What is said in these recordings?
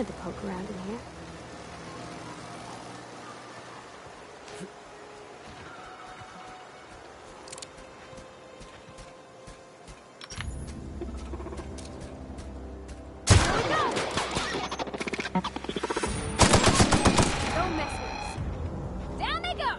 wanted to poke around in here. Don't mess with us. Down they go!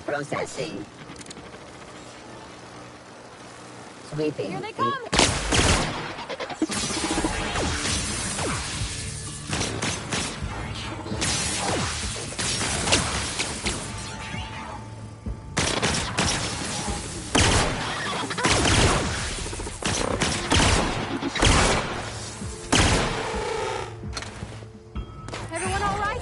Processing. Sweeping. Here they come! Everyone all right?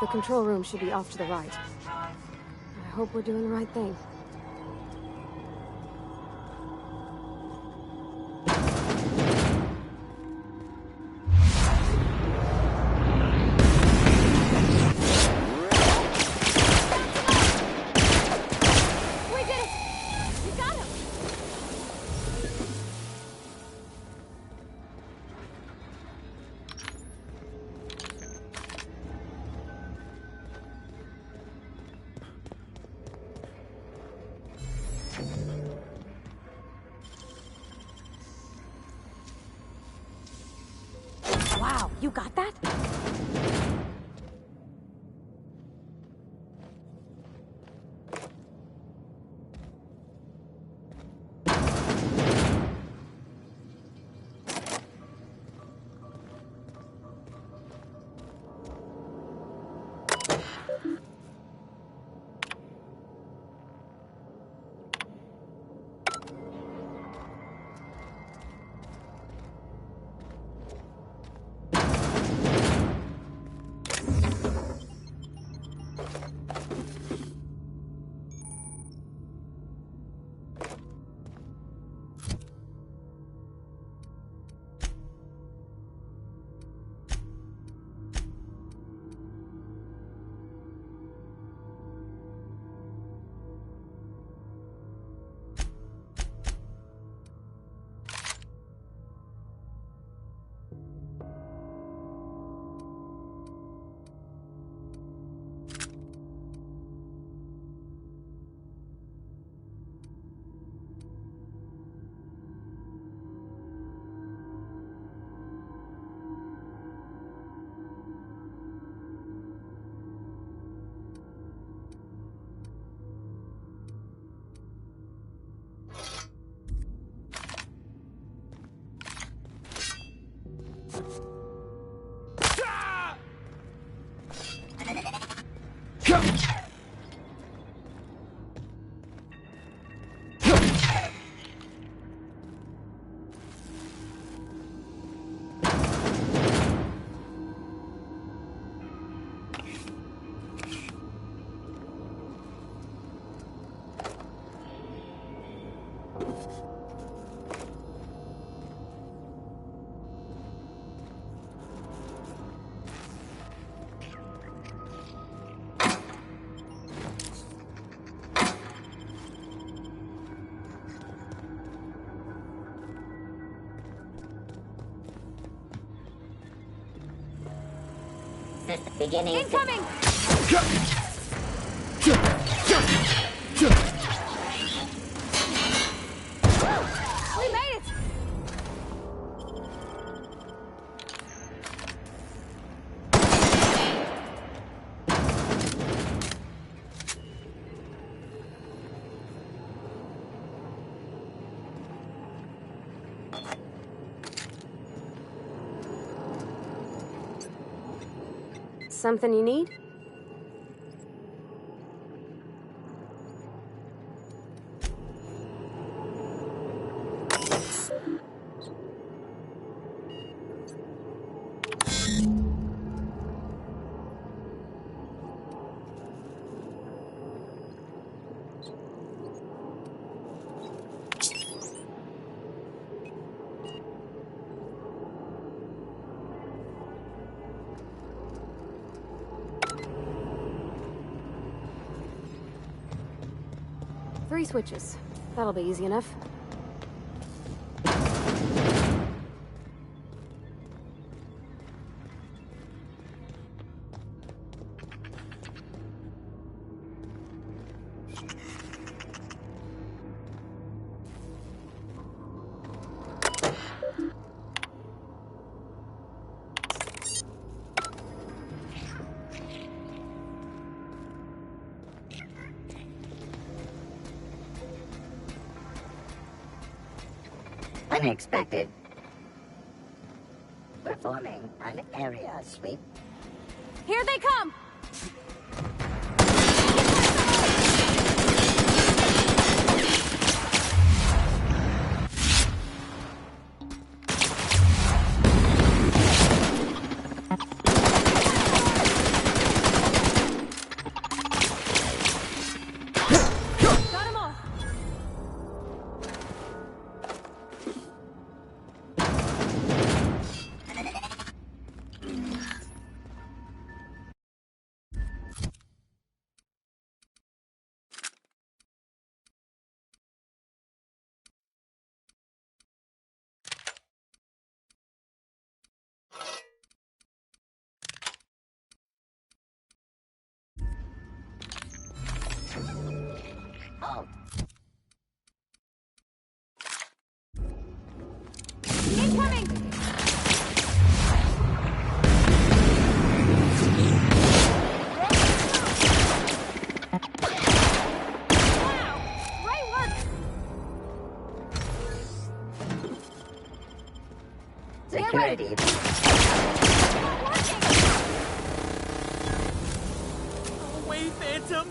The control room should be off to the right. I hope we're doing the right thing. We did it! We got him! Wow, you got that? Beginning. Incoming! We made it! Something you need? Three switches. That'll be easy enough. Unexpected. Performing an area sweep. Here they come! Got 'em all! Oh, Incoming! Wow! Great work! security. Working! Away, Phantom!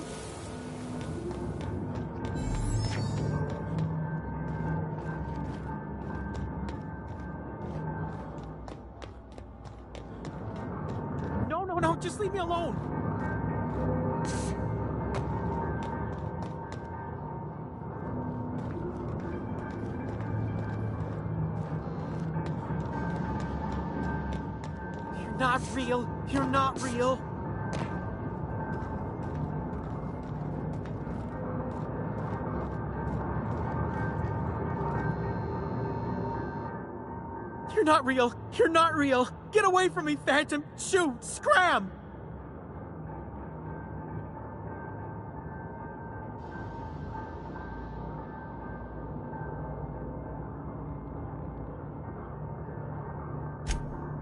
No, just leave me alone! You're not real! You're not real! You're not real! You're not real! Get away from me, Phantom! Shoot! Scram!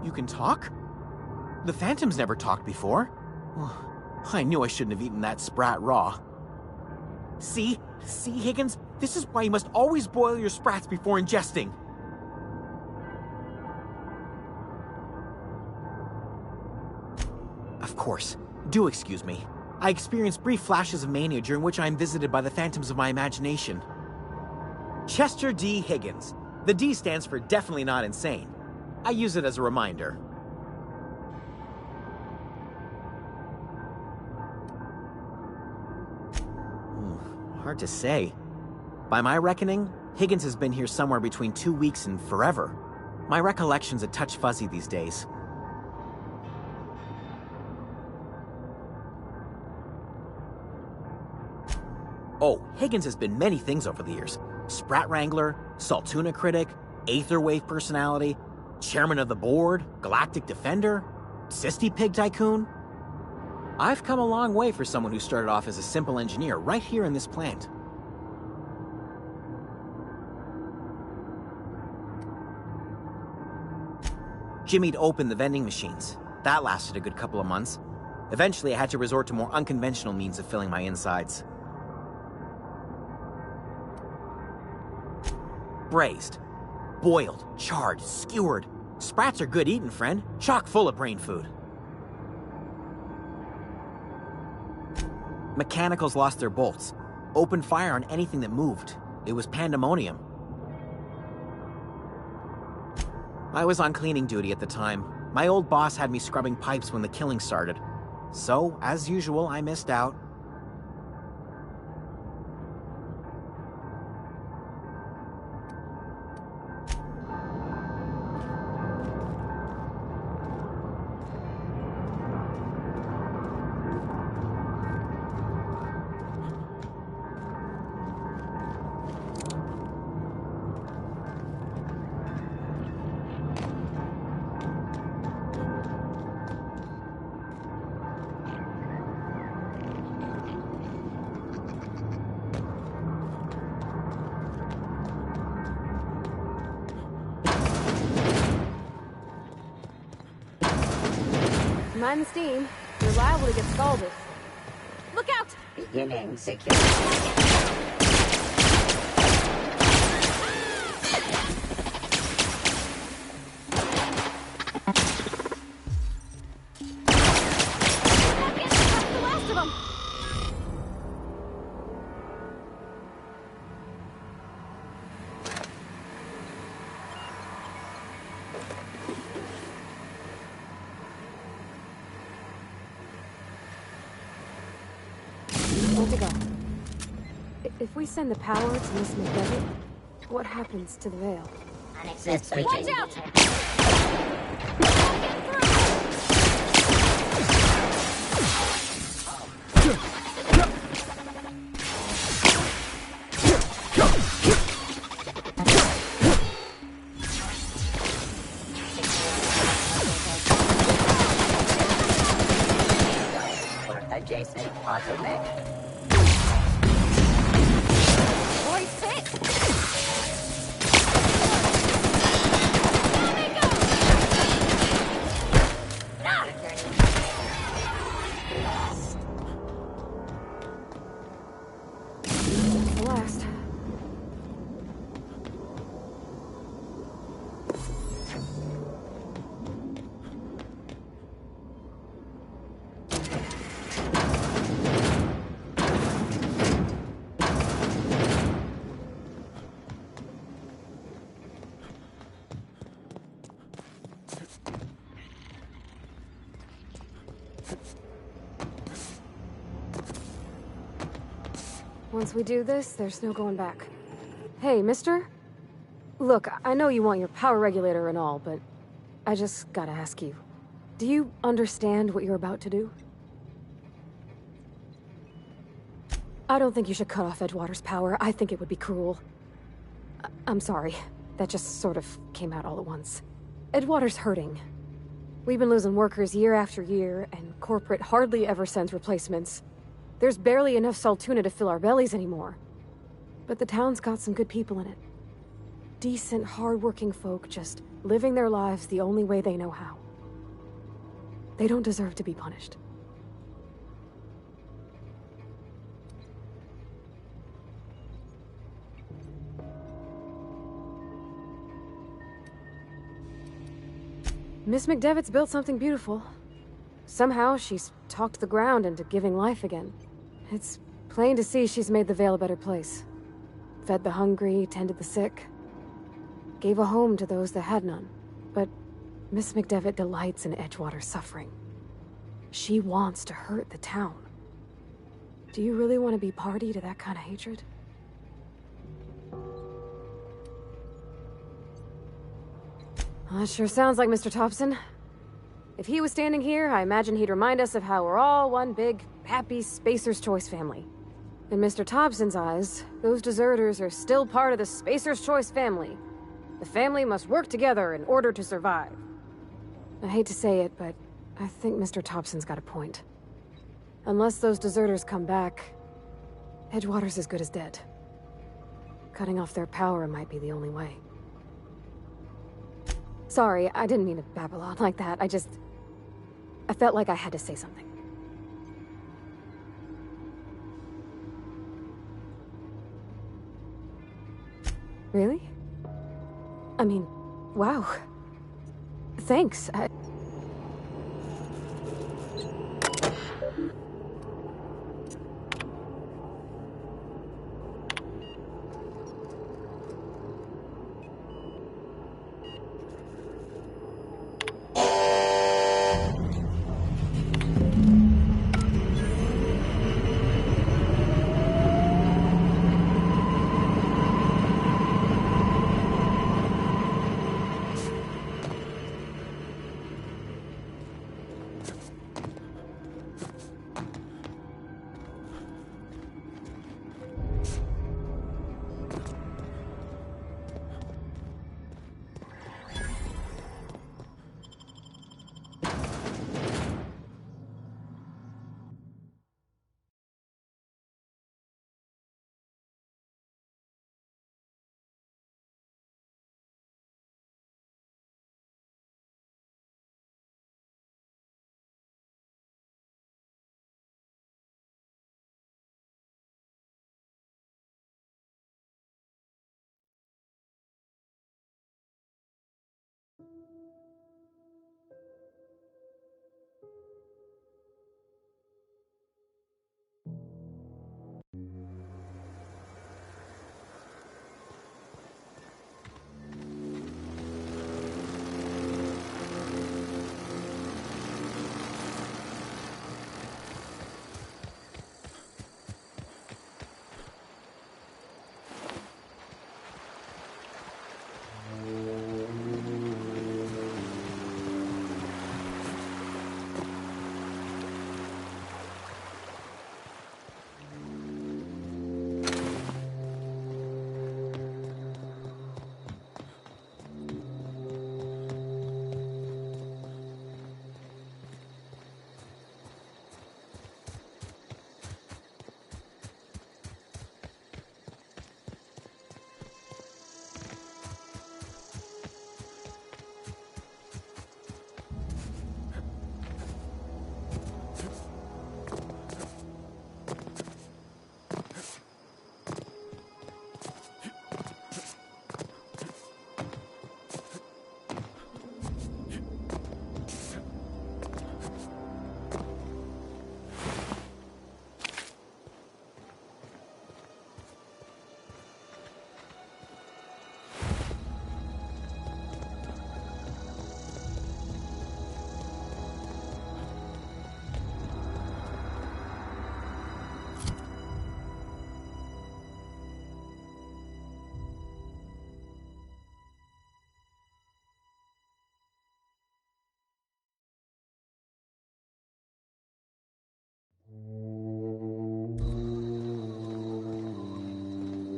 You can talk? The Phantom's never talked before. I knew I shouldn't have eaten that sprat raw. See? See, Higgins? This is why you must always boil your sprats before ingesting. Of course. Do excuse me. I experience brief flashes of mania during which I am visited by the phantoms of my imagination. Chester D. Higgins. The D stands for definitely not insane. I use it as a reminder. Hard to say. By my reckoning, Higgins has been here somewhere between 2 weeks and forever. My recollection's a touch fuzzy these days. Oh, Higgins has been many things over the years. Sprat Wrangler, Saltuna critic, Aetherwave personality, chairman of the board, galactic defender, Sisty Pig tycoon. I've come a long way for someone who started off as a simple engineer right here in this plant. Jimmy'd opened the vending machines. That lasted a good couple of months. Eventually, I had to resort to more unconventional means of filling my insides. Braised, boiled, charred, skewered. Sprats are good eating, friend. Chock full of brain food. Mechanicals lost their bolts. Opened fire on anything that moved. It was pandemonium. I was on cleaning duty at the time. My old boss had me scrubbing pipes when the killing started. So, as usual, I missed out. Mind the steam. You're liable to get scalded. Look out! Beginning security. The last of them! Where to go? If we send the power to Miss McDevitt, what happens to the veil? Unaccessible. Watch out! Adjacent bottleneck. Voice it! The last. Once we do this, there's no going back. Hey, mister? Look, I know you want your power regulator and all, but I just gotta ask you. Do you understand what you're about to do? I don't think you should cut off Edgewater's power. I think it would be cruel. I'm sorry. That just sort of came out all at once. Edgewater's hurting. We've been losing workers year after year, and corporate hardly ever sends replacements. There's barely enough Saltuna to fill our bellies anymore. But the town's got some good people in it. Decent, hard-working folk just living their lives the only way they know how. They don't deserve to be punished. Miss McDevitt's built something beautiful. Somehow, she's talked the ground into giving life again. It's plain to see she's made the Vale a better place. Fed the hungry, tended the sick. Gave a home to those that had none. But Miss McDevitt delights in Edgewater's suffering. She wants to hurt the town. Do you really want to be party to that kind of hatred? Well, that sure sounds like Mr. Thompson. If he was standing here, I imagine he'd remind us of how we're all one big, happy Spacer's Choice family. In Mr. Thompson's eyes, those deserters are still part of the Spacer's Choice family. The family must work together in order to survive. I hate to say it, but I think Mr. Thompson's got a point. Unless those deserters come back, Edgewater's as good as dead. Cutting off their power might be the only way. Sorry, I didn't mean to babble on like that. I felt like I had to say something. Really? I mean, wow. Thanks.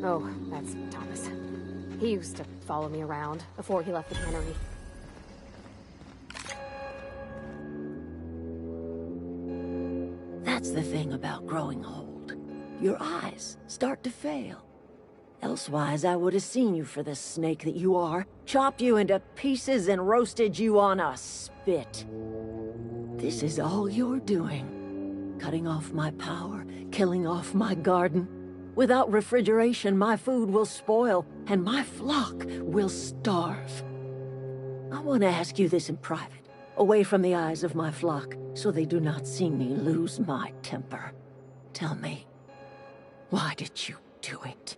Oh, that's Thomas. He used to follow me around before he left the cannery. That's the thing about growing old. Your eyes start to fail. Elsewise, I would have seen you for the snake that you are, chopped you into pieces and roasted you on a spit. This is all you're doing. Cutting off my power, killing off my garden. Without refrigeration, my food will spoil, and my flock will starve. I want to ask you this in private, away from the eyes of my flock. so they do not see me lose my temper. Tell me, why did you do it?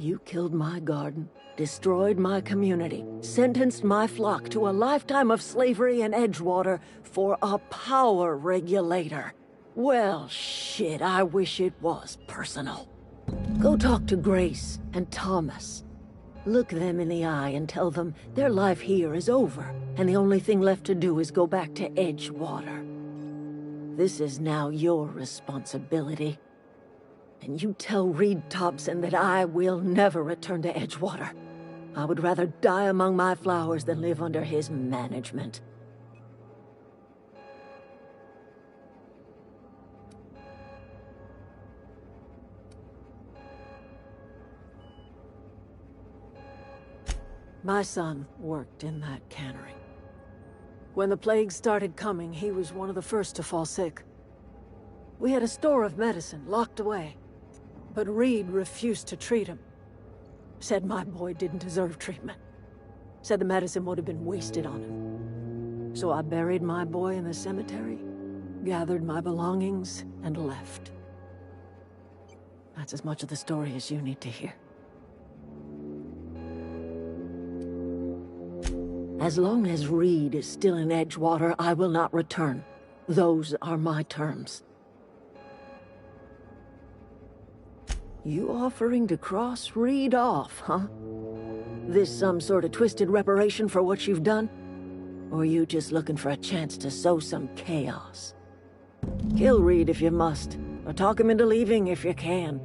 You killed my garden, destroyed my community, sentenced my flock to a lifetime of slavery in Edgewater for a power regulator. Well, shit, I wish it was personal. Go talk to Grace and Thomas. Look them in the eye and tell them their life here is over, and the only thing left to do is go back to Edgewater. This is now your responsibility. And you tell Reed Thompson that I will never return to Edgewater. I would rather die among my flowers than live under his management. My son worked in that cannery. When the plague started coming, he was one of the first to fall sick. We had a store of medicine locked away, but Reed refused to treat him. Said my boy didn't deserve treatment. Said the medicine would have been wasted on him. So I buried my boy in the cemetery, gathered my belongings, and left. That's as much of the story as you need to hear. As long as Reed is still in Edgewater, I will not return. Those are my terms. You offering to cross Reed off, huh? This some sort of twisted reparation for what you've done? Or you just looking for a chance to sow some chaos? Kill Reed if you must, or talk him into leaving if you can.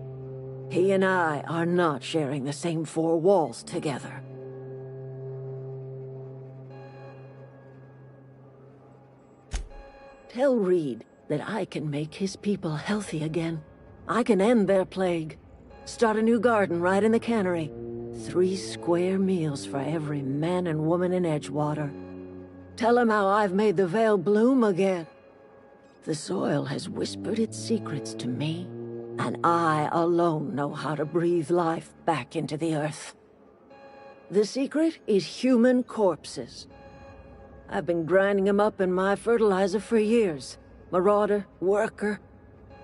He and I are not sharing the same four walls together. Tell Reed that I can make his people healthy again. I can end their plague. Start a new garden right in the cannery. 3 square meals for every man and woman in Edgewater. Tell him how I've made the Vale bloom again. The soil has whispered its secrets to me, and I alone know how to breathe life back into the earth. The secret is human corpses. I've been grinding them up in my fertilizer for years. Marauder, worker,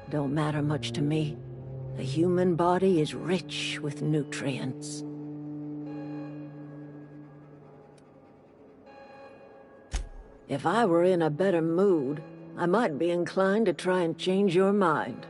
don't matter much to me. The human body is rich with nutrients. If I were in a better mood, I might be inclined to try and change your mind.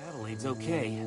Adelaide's okay.